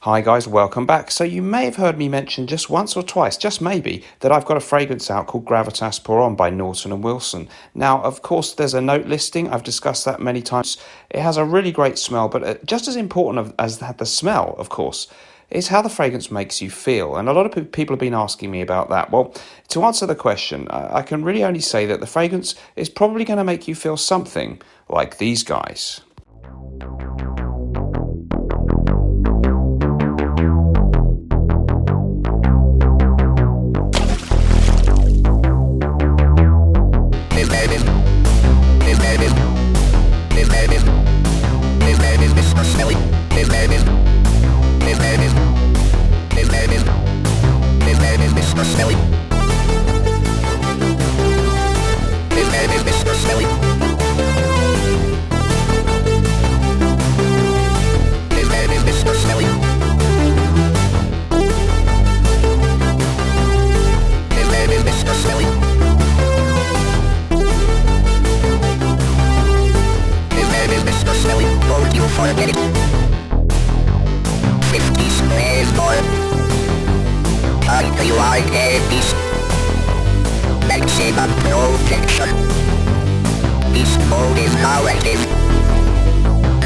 Hi guys, welcome back. So you may have heard me mention just once or twice, just maybe, that I've got a fragrance out called Gravitas Pour Homme by Naughton and Wilson. Now, of course, there's a note listing. I've discussed that many times. It has a really great smell, but just as important as the smell, of course, is how the fragrance makes you feel. And a lot of people have been asking me about that. Well, to answer the question, I can really only say that the fragrance is probably going to make you feel something like these guys.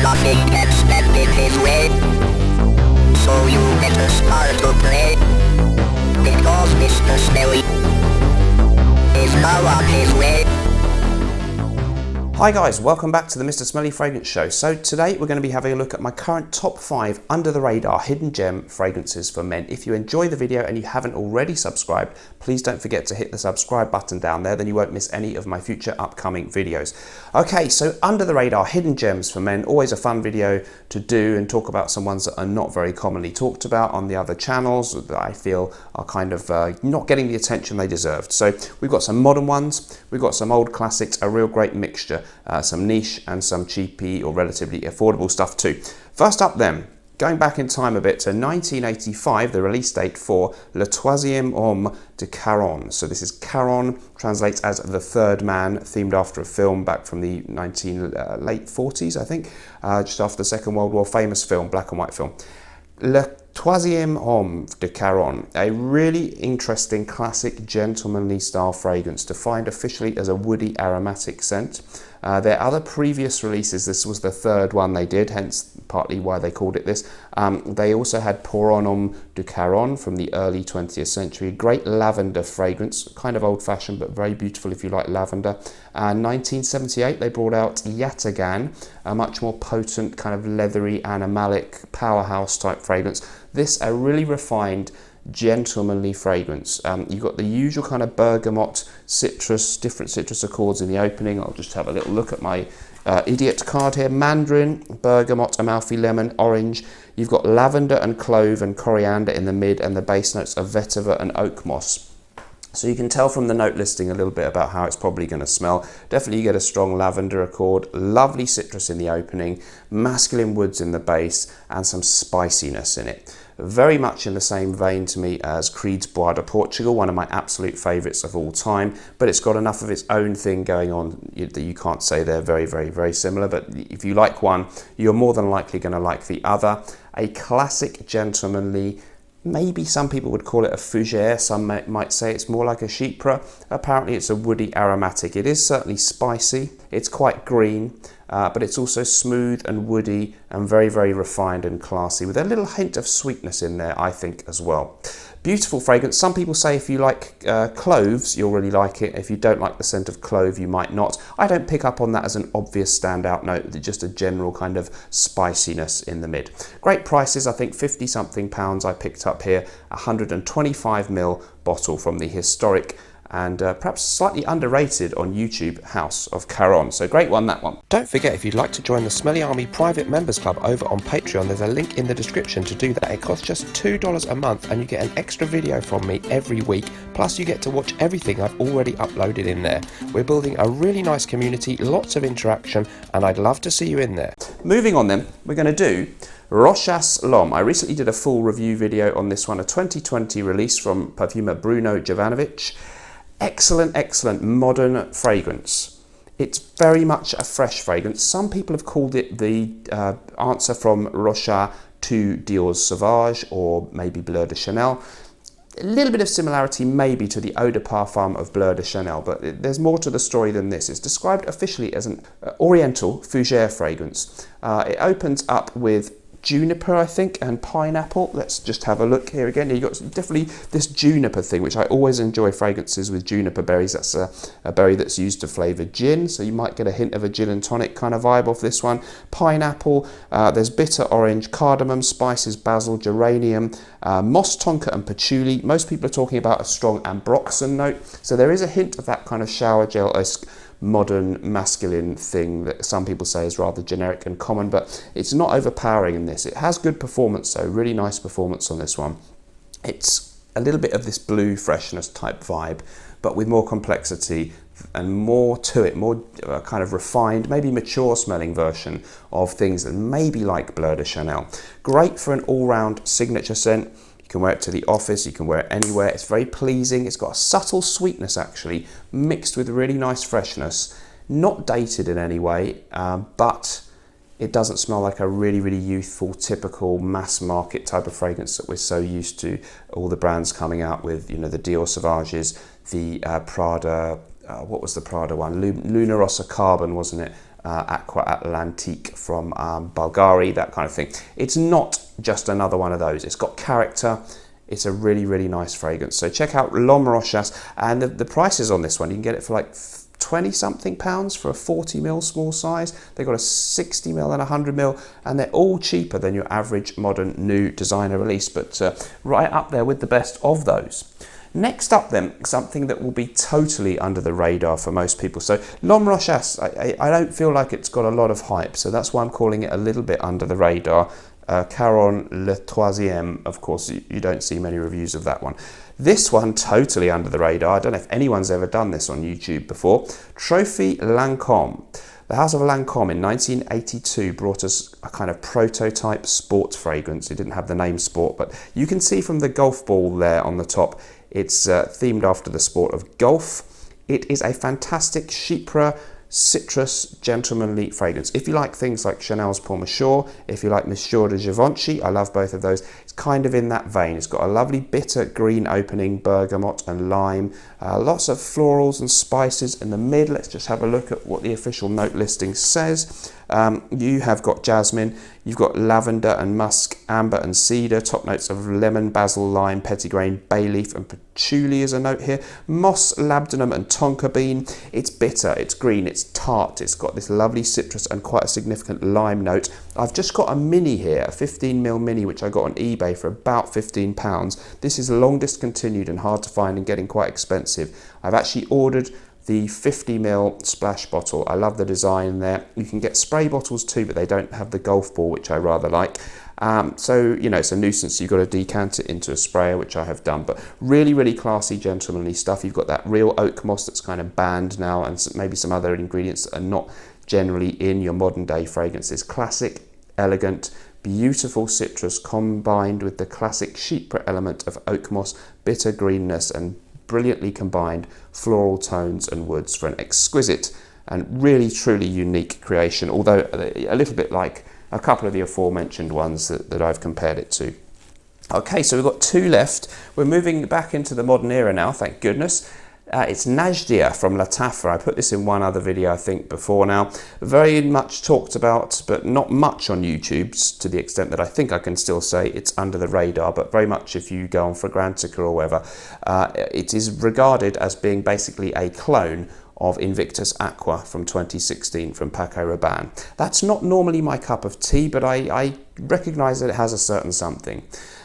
Nothing can stand in his way, so you better start to play, because Mr. Smelly is now on his way. Hi guys, welcome back to the Mr. Smelly Fragrance Show. So today we're going to be having a look at my current top 5 under the radar hidden gem fragrances for men. If you enjoy the video and you haven't already subscribed, please don't forget to hit the subscribe button down there, then you won't miss any of my future upcoming videos. Okay, so under the radar hidden gems for men, always a fun video to do and talk about some ones that are not very commonly talked about on the other channels that I feel are kind of not getting the attention they deserved. So we've got some modern ones, we've got some old classics, a real great mixture. Some niche and some cheapy or relatively affordable stuff too. First up then, going back in time a bit to 1985, the release date for Le Troisième Homme de Charon. So this is Charon, translates as the third man, themed after a film back from the late 40s, I think, just after the Second World War, famous film, black and white film. Le Troisième Homme de Charon, a really interesting classic gentlemanly style fragrance, defined officially as a woody aromatic scent. Their other previous releases, this was the third one they did, hence partly why they called it this. They also had Pour Homme de Charon from the early 20th century, great lavender fragrance, kind of old-fashioned but very beautiful if you like lavender. 1978 they brought out Yatagan, a much more potent kind of leathery animalic powerhouse type fragrance. This a really refined gentlemanly fragrance. You've got the usual kind of bergamot, citrus, different citrus accords in the opening. I'll just have a little look at my idiot card here. Mandarin, bergamot, Amalfi lemon, orange. You've got lavender and clove and coriander in the mid, and the base notes of vetiver and oak moss. So you can tell from the note listing a little bit about how it's probably going to smell. Definitely you get a strong lavender accord, lovely citrus in the opening, masculine woods in the base, and some spiciness in it. Very much in the same vein to me as Creed's Bois de Portugal, one of my absolute favourites of all time, but it's got enough of its own thing going on that you can't say they're very, very, very similar. But if you like one, you're more than likely going to like the other. A classic gentlemanly, maybe some people would call it a fougere, some might say it's more like a chypre. Apparently it's a woody aromatic. It is certainly spicy, it's quite green, but it's also smooth and woody and very, very refined and classy, with a little hint of sweetness in there, I think, as well. Beautiful fragrance. Some people say if you like cloves, you'll really like it. If you don't like the scent of clove, you might not. I don't pick up on that as an obvious standout note, just a general kind of spiciness in the mid. Great prices, I think £50-something I picked up here, 125ml bottle from the historic and perhaps slightly underrated on YouTube House of Charon. So great one, that one. Don't forget, if you'd like to join the Smelly Army private members club over on Patreon, there's a link in the description to do that. It costs just $2 a month and you get an extra video from me every week, plus you get to watch everything I've already uploaded in there. We're building a really nice community, lots of interaction, and I'd love to see you in there. Moving on then, we're going to do Rochas L'Homme. I recently did a full review video on this one, a 2020 release from perfumer Bruno Ivanovitch. Excellent, excellent modern fragrance. It's very much a fresh fragrance. Some people have called it the answer from Rochas to Dior's Sauvage or maybe Bleu de Chanel. A little bit of similarity maybe to the Eau de Parfum of Bleu de Chanel, but there's more to the story than this. It's described officially as an Oriental fougere fragrance. It opens up with juniper, I think, and pineapple. Let's just have a look here again. You've got definitely this juniper thing, which I always enjoy fragrances with juniper berries. That's a berry that's used to flavour gin, so you might get a hint of a gin and tonic kind of vibe off this one. Pineapple, there's bitter orange, cardamom, spices, basil, geranium, moss, tonka and patchouli. Most people are talking about a strong ambroxan note, so there is a hint of that kind of shower gel-esque modern masculine thing that some people say is rather generic and common, but it's not overpowering in this. It has good performance though, really nice performance on this one. It's a little bit of this blue freshness type vibe, but with more complexity and more to it, more kind of refined, maybe mature smelling version of things that maybe like Bleu de Chanel. Great for an all-round signature scent. You can wear it to the office, you can wear it anywhere. It's very pleasing. It's got a subtle sweetness actually, mixed with really nice freshness. Not dated in any way, but it doesn't smell like a really, really youthful, typical mass market type of fragrance that we're so used to. All the brands coming out with, you know, the Dior Sauvages, the Prada, what was the Prada one? Luna Rossa Carbon, wasn't it? Aqua Atlantique from Bulgari, that kind of thing. It's not just another one of those. It's got character. It's a really, really nice fragrance. So check out L'Homme Rochas, and the prices on this one, you can get it for like 20 something pounds for a 40ml small size. They've got a 60ml and 100ml, and they're all cheaper than your average modern new designer release, but right up there with the best of those. Next up then, something that will be totally under the radar for most people. So L'Homme Rochas, I don't feel like it's got a lot of hype, so that's why I'm calling it a little bit under the radar. Caron Le Troisième, of course, you don't see many reviews of that one. This one, totally under the radar. I don't know if anyone's ever done this on YouTube before. Trophy Lancome. The House of Lancome in 1982 brought us a kind of prototype sport fragrance. It didn't have the name sport, but you can see from the golf ball there on the top, it's themed after the sport of golf. It is a fantastic chypre, citrus, gentlemanly fragrance. If you like things like Chanel's Pour Monsieur, if you like Monsieur de Givenchy, I love both of those. It's kind of in that vein. It's got a lovely bitter green opening, bergamot and lime, lots of florals and spices in the mid. Let's just have a look at what the official note listing says. You have got jasmine, you've got lavender and musk, amber and cedar, top notes of lemon, basil, lime, petitgrain, bay leaf and patchouli is a note here, moss, labdanum and tonka bean. It's bitter, it's green, it's tart, it's got this lovely citrus and quite a significant lime note. I've just got a mini here, a 15ml mini, which I got on eBay for about £15. This is long discontinued and hard to find and getting quite expensive. I've actually ordered the 50ml splash bottle. I love the design there. You can get spray bottles too, but they don't have the golf ball, which I rather like. So, you know, it's a nuisance. You've got to decant it into a sprayer, which I have done, but really, really classy, gentlemanly stuff. You've got that real oak moss that's kind of banned now, and maybe some other ingredients that are not generally in your modern day fragrances. Classic, elegant, beautiful citrus combined with the classic chypre element of oak moss, bitter greenness, and brilliantly combined floral tones and woods for an exquisite and really truly unique creation, although a little bit like a couple of the aforementioned ones that I've compared it to. Okay, so we've got two left. We're moving back into the modern era now, thank goodness. It's Nadia from Lattafa. I put this in one other video, I think, before now. Very much talked about, but not much on YouTube, to the extent that I think I can still say it's under the radar, but very much if you go on Fragrantica or whatever, it is regarded as being basically a clone of Invictus Aqua from 2016 from Paco Rabanne. That's not normally my cup of tea, but I recognise that it has a certain something.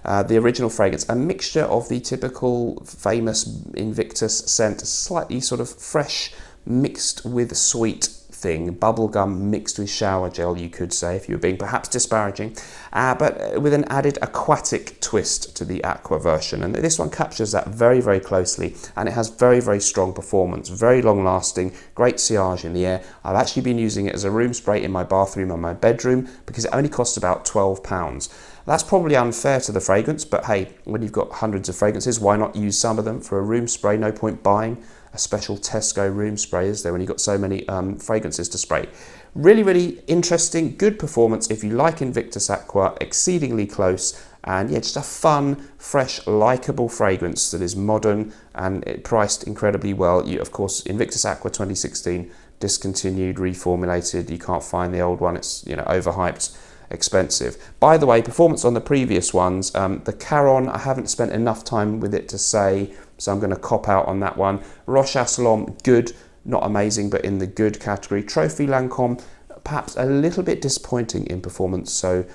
The original fragrance, a mixture of the typical famous Invictus scent, slightly sort of fresh mixed with sweet thing, bubblegum mixed with shower gel, you could say, if you were being perhaps disparaging, but with an added aquatic twist to the aqua version. And this one captures that very, very closely, and it has very, very strong performance, very long lasting, great sillage in the air. I've actually been using it as a room spray in my bathroom and my bedroom because it only costs about £12. That's probably unfair to the fragrance, but hey, when you've got hundreds of fragrances, why not use some of them for a room spray? No point buying a special Tesco room spray, is there, when you've got so many fragrances to spray? Really, really interesting, good performance if you like Invictus Aqua, exceedingly close, and yeah, just a fun, fresh, likeable fragrance that is modern and it priced incredibly well. Of course, Invictus Aqua 2016 discontinued, reformulated. You can't find the old one. It's, you know, overhyped, expensive. By the way, performance on the previous ones, the Caron, I haven't spent enough time with it to say, so I'm going to cop out on that one. Roche Asselon, good, not amazing, but in the good category. Trophy Lancome, perhaps a little bit disappointing in performance. So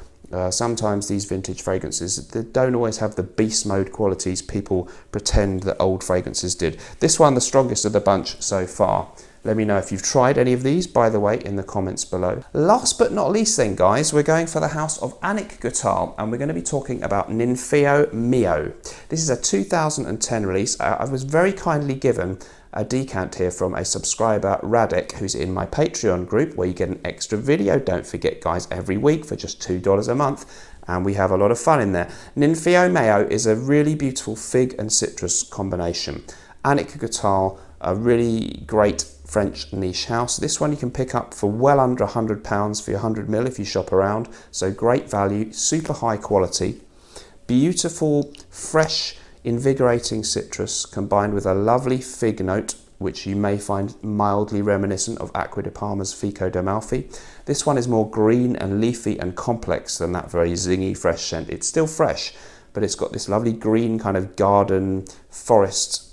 sometimes these vintage fragrances, they don't always have the beast mode qualities people pretend that old fragrances did. This one, the strongest of the bunch so far. Let me know if you've tried any of these, by the way, in the comments below. Last but not least then, guys, we're going for the house of Anika Guitar, and we're going to be talking about Ninfeo Mio. This is a 2010 release. I was very kindly given a decant here from a subscriber, Radek, who's in my Patreon group, where you get an extra video. Don't forget, guys, every week for just $2 a month. And we have a lot of fun in there. Ninfeo Mio is a really beautiful fig and citrus combination. Anika Guitar, a really great French niche house. This one you can pick up for well under £100 for your 100ml if you shop around. So great value, super high quality, beautiful, fresh, invigorating citrus combined with a lovely fig note, which you may find mildly reminiscent of Acqua di Parma's Fico d'Amalfi. This one is more green and leafy and complex than that very zingy fresh scent. It's still fresh, but it's got this lovely green kind of garden forest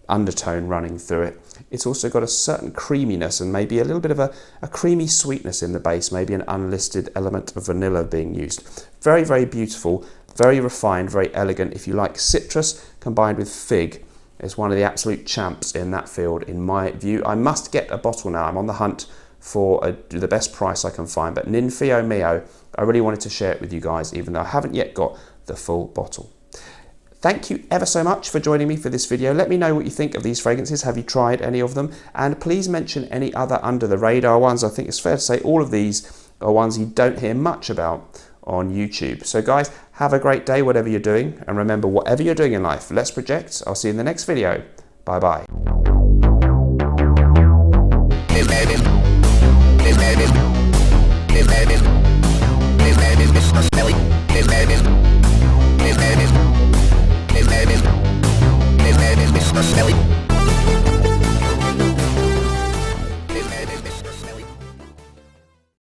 undertone running through it. It's also got a certain creaminess and maybe a little bit of a creamy sweetness in the base, maybe an unlisted element of vanilla being used. Very, very beautiful, very refined, very elegant. If you like citrus combined with fig, it's one of the absolute champs in that field, in my view. I must get a bottle now. I'm on the hunt for the best price I can find. But Ninfeo Mio, I really wanted to share it with you guys, even though I haven't yet got the full bottle. Thank you ever so much for joining me for this video. Let me know what you think of these fragrances. Have you tried any of them? And please mention any other under the radar ones. I think it's fair to say all of these are ones you don't hear much about on YouTube. So guys, have a great day, whatever you're doing. And remember, whatever you're doing in life, let's project. I'll see you in the next video. Bye bye. Mr. Smelly.